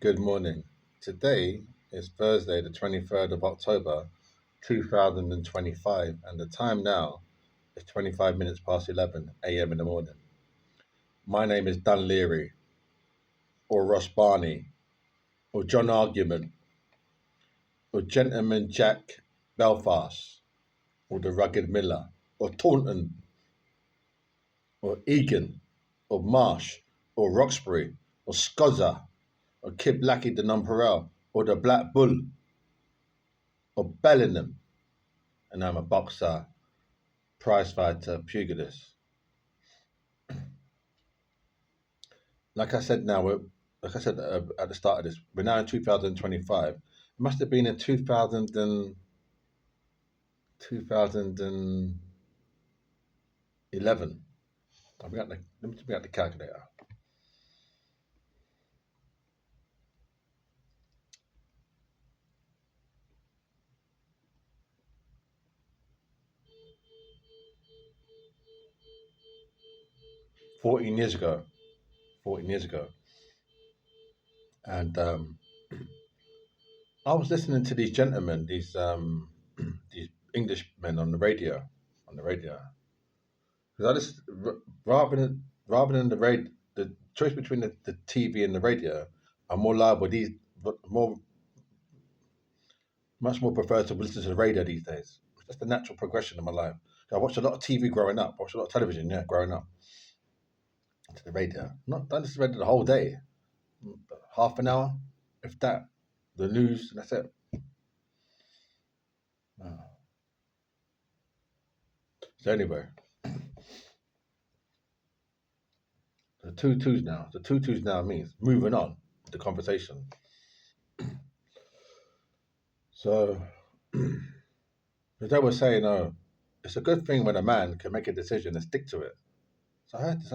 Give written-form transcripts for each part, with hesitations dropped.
Good morning. Today is Thursday, the 23rd of October, 2025, and the time now is 25 minutes past 11 a.m. in the morning. My name is Dan Leary, or Ross Barney, or John Argument, or Gentleman Jack Belfast, or the Rugged Miller, or Taunton, or Egan, or Marsh, or Roxbury, or Scozza, or Kid Blackie the Nonpareil, or the Black Bull, or Bellingham, and I'm a boxer prize fighter, pugilist. Like I said, like I said at the start of this, we're now in 2025. It must have been in 2011. Let me bring out the calculator. 14 years ago. 14 years ago. And I was listening to these gentlemen, these Englishmen on the radio, on the radio. Because I just rather than the choice between the TV and the radio, I'm more liable these more much more prefer to listen to the radio these days. That's the natural progression of my life. I watched a lot of TV growing up. I watched a lot of television, growing up. To the radio, not don't listen to the radio the whole day. Half an hour, if that. The news, and that's it. Uh, So anyway, The two twos now means moving on with the conversation. So they were saying, oh, it's a good thing when a man can make a decision and stick to it. So I heard this.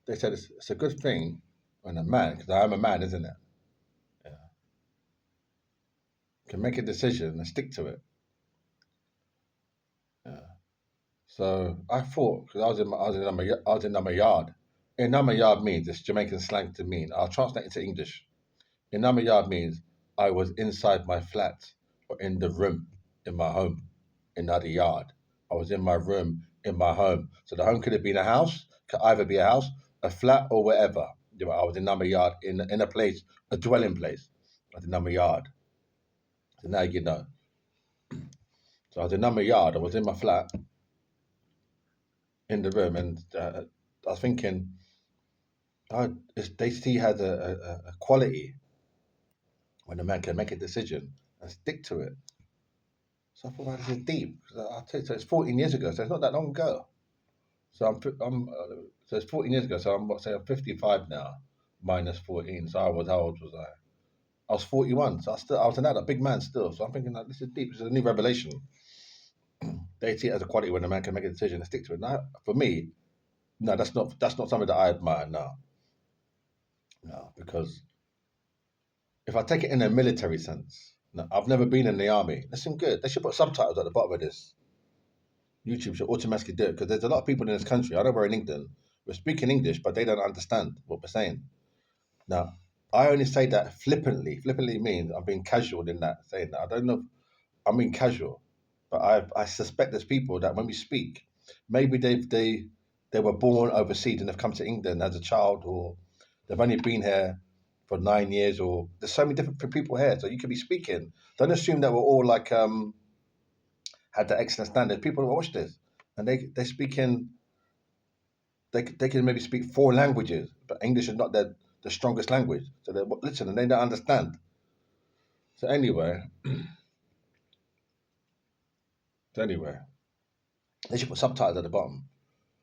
They said it's a good thing when a man, because I'm a man, isn't it? Yeah, can make a decision and stick to it. Yeah. So I thought, because I was in my yard. In my yard means it's Jamaican slang to mean. I'll translate it to English. In my yard means I was inside my flat or in the room in my home, in the yard. I was in my room in my home. So the home could have been a house, could either be a house, a flat, or wherever. I was in my yard in a place, a dwelling place. I was in my yard. So now you know. So I was in my yard. I was in my flat in the room, and I was thinking, they see has a quality when a man can make a decision and stick to it. So I thought, wow, this is deep. I'll tell you, so it's 14 years ago, so it's not that long ago. So so it's 14 years ago. So I'm 55 now, minus 14. So how old was I? I was 41. So I was an adult, big man still. So I'm thinking like, this is deep. This is a new revelation. They see it as a quality when a man can make a decision and stick to it. Now, for me, no, that's not something that I admire. No, no, because if I take it in a military sense, no, I've never been in the army. Listen, good. They should put subtitles at the bottom of this. YouTube should automatically do it because there's a lot of people in this country. I know we're in England. We're speaking English, but they don't understand what we're saying. Now, I only say that flippantly. Flippantly means I'm being casual in that saying that. I don't know if I'm being casual, but I suspect there's people that when we speak, maybe they were born overseas and have come to England as a child, or they've only been here for 9 years, or there's so many different people here. So you could be speaking. Don't assume that we're all like had the excellent standard. People who watch this and they speak in they can maybe speak four languages, but English is not the strongest language. So they listen and they don't understand. So anyway, so anyway, they should put subtitles at the bottom.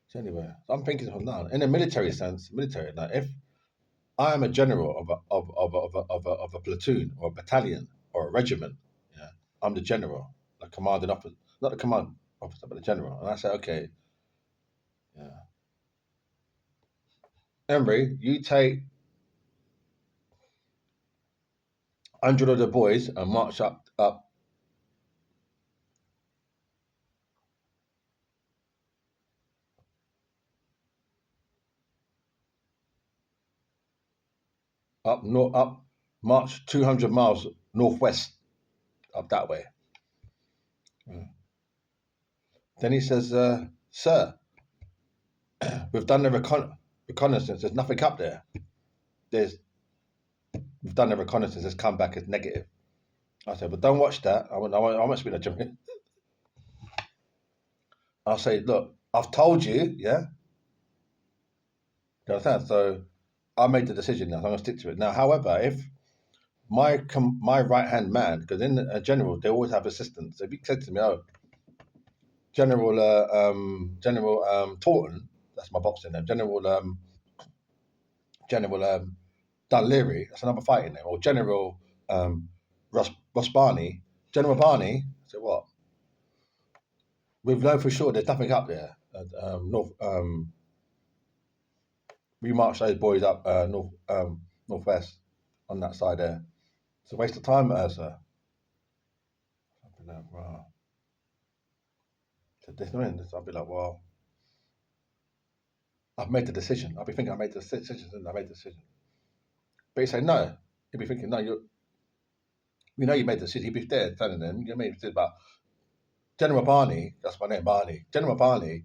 So anyway, so I'm thinking from now in a military sense, military. Now, if I am a general of a platoon or a battalion or a regiment, yeah, I'm the general, the commanding officer, not the command officer, but the general. And I say, okay, yeah, Emery, you take 100 of the boys and march up march 200 miles northwest up that way. Then he says, "Sir, we've done the reconnaissance. There's nothing up there. We've done the reconnaissance. It's come back as negative." I said, "But don't watch that. I want to be a German." I'll say, "Look, I've told you, yeah." You understand? So I made the decision now. So I'm going to stick to it. Now, however, if my right hand man, because in a general they always have assistants. So if he said to me, "Oh, General Taunton," that's my boxing name. General Dunleary, that's another fighting name. Or General Ross Barney. General Barney. I said, "What? We've known for sure there's nothing up there. North. We marched those boys up northwest on that side there. It's a waste of time, sir." I'll be like, "Wow." So I'll be like, "Well, I've made the decision." I'll be thinking I made the decision, and I made the decision. But he say no. He'll be thinking, "No, you know you made the decision." He'll be there telling them, "You made the decision about General Barney." That's my name, Barney. General Barney.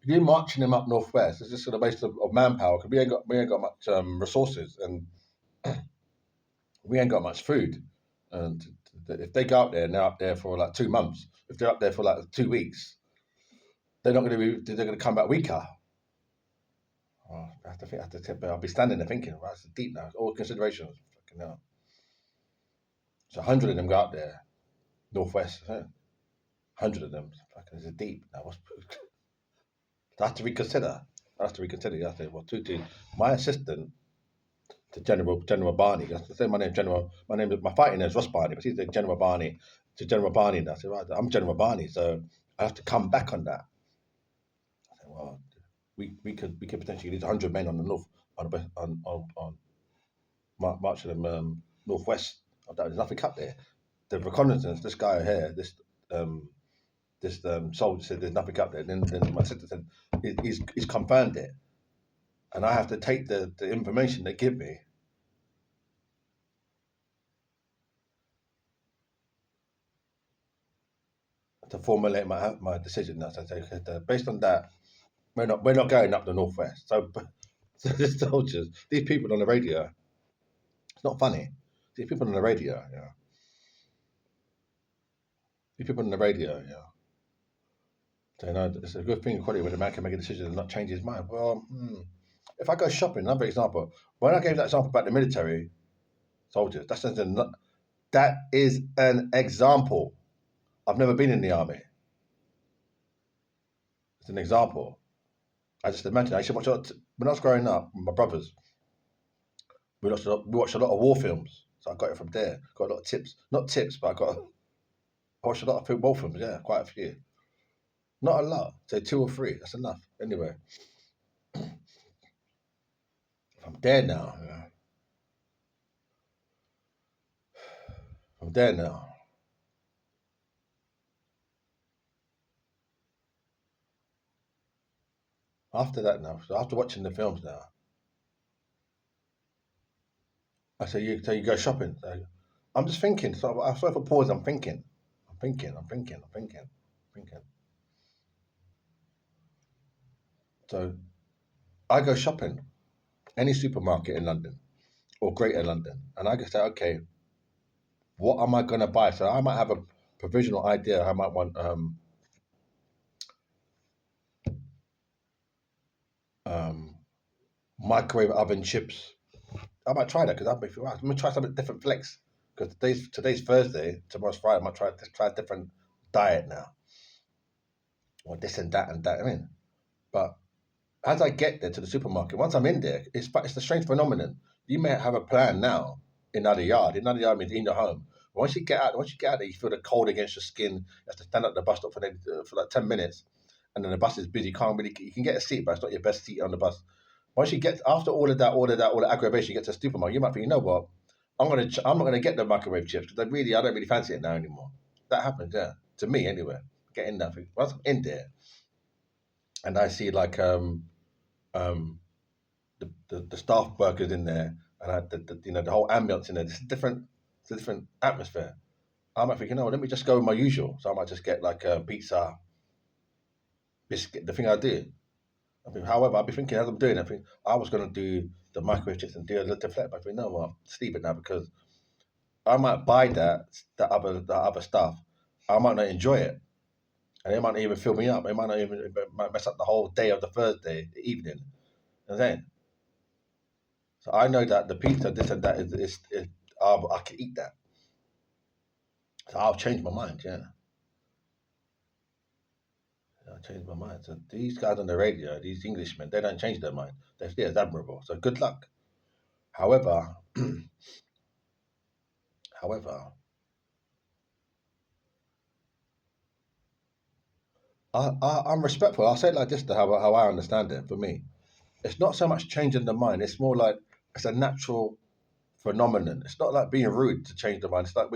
You marching him up northwest is just a waste of manpower because we ain't got much resources and we ain't got much food. And if they go up there and they're up there for like 2 months, if they're up there for like 2 weeks, they're not going to be. They're going to come back weaker. Oh, I have to think. I have to tip. I'll be standing there thinking, right, it's deep now. All considerations. Fucking hell. So 100 of them go up there, northwest. 100 of them. Fucking, it's deep now. I have to reconsider. I have to reconsider. You have to. Well, my assistant to General Barney. I say my my fighting name is Ross Barney, but he's the General Barney to General Barney now. I said, right, I'm General Barney, so I have to come back on that. I said, well, we could potentially use 100 men on the north on marching them northwest. There's nothing up there. The reconnaissance. This guy here, this soldier said there's nothing up there. Then my sister said he's confirmed it, and I have to take the information they give me to formulate my decision. That's I say, based on that, we're not going up the northwest. So, so the soldiers, these people on the radio, it's not funny. These people on the radio, yeah. These people on the radio, yeah. So, it's a good thing, quality, when a man can make a decision and not change his mind. Well, if I go shopping, another example. When I gave that example about the military soldiers, that is an example. I've never been in the army. It's an example. I just imagine. I used to watch when I was growing up, with my brothers. We watched a lot of war films, so I got it from there. Got a lot of tips, not tips, but I watched a lot of war films. Yeah, quite a few. Not a lot. Say 2 or 3. That's enough. Anyway, I'm there now. Yeah. I'm there now. After that now, so after watching the films now, I say you go shopping. So I'm just thinking. So I sort of pause. I'm thinking. I'm thinking. I'm thinking. I'm thinking. Thinking. So I go shopping any supermarket in London or Greater London, and I can say, okay, what am I going to buy? So I might have a provisional idea. I might want um, microwave oven chips. I might try that because I'm going to try something different flex. Because today's Thursday, tomorrow's Friday. I might try a different diet now, or this and that and that. I mean, but as I get there to the supermarket, once I'm in there, it's a strange phenomenon. You may have a plan now in another yard. In another yard means in your home. Once you get out there, you feel the cold against your skin. You have to stand at the bus stop for like 10 minutes, and then the bus is busy. You can get a seat, but it's not your best seat on the bus. Once you get after all of that, all the aggravation, you get to the supermarket. You might think, you know what? I'm not gonna get the microwave chips because I don't really fancy it now anymore. That happens, yeah. To me, anyway. Get in there. Once I'm in there, and I see like um, the staff workers in there and the whole ambience in there. It's a different atmosphere. I might think, let me just go with my usual. So I might just get like a pizza, biscuit, the thing I do. However, I'll be thinking as I'm doing it, I think I was going to do the microwave chips and do a little flip. I think, no, well, sleep it now because I might buy the other stuff. I might not enjoy it. And it might not even fill me up. It might mess up the whole day of the Thursday the evening. And then, so I know that the pizza, this and that, I can eat that. So I'll change my mind, yeah. I'll change my mind. So these guys on the radio, these Englishmen, they don't change their mind. They see it as admirable. So good luck. However, however, I'm respectful. I'll say it like this to how I understand it. For me, it's not so much changing the mind. It's more like it's a natural phenomenon. It's not like being rude to change the mind. It's like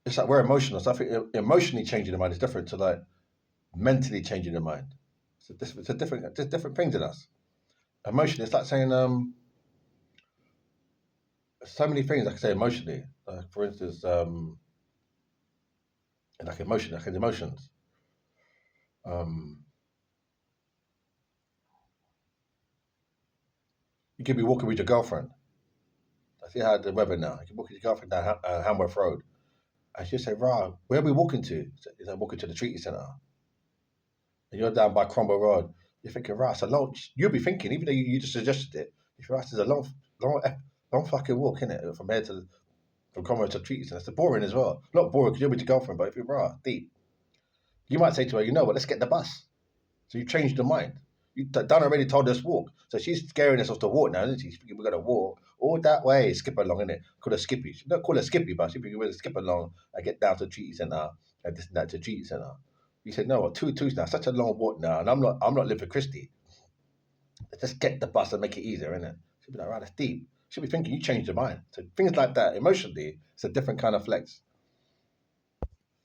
it's like we're emotional. So I think emotionally changing the mind is different to like mentally changing the mind. There's different things in us. Emotionally, it's like saying so many things I can say emotionally. For instance, like emotions. Um, you could be walking with your girlfriend. I see how the weather now. You can walk with your girlfriend down Hamworth Road, and she'll say, "Rah, where are we walking to?" Is I'm walking to the treaty centre, and you're down by Cromwell Road. You're thinking, "Rah, it's a long." You'll be thinking, even though you just suggested it. If you're it's a long, long fucking walk, in it, from Cromwell to the treaty centre. It's boring as well. Not boring because you're with your girlfriend, but if you're deep, you might say to her, "You know what? Let's get the bus." So you changed the mind. Dan already told us walk. So she's scaring us off to walk now, isn't she? She's thinking we're going to walk all that way, skip along, innit? Call her Skippy. She don't call her Skippy, but she's thinking we're going to skip along and get down to the treaty centre and this and that to the treaty centre. You said, no, what, two's now, such a long walk now, and I'm not living for Christie. Let's just get the bus and make it easier, innit? She'll be like, right, that's deep. She'll be thinking you changed your mind. So things like that, emotionally, it's a different kind of flex.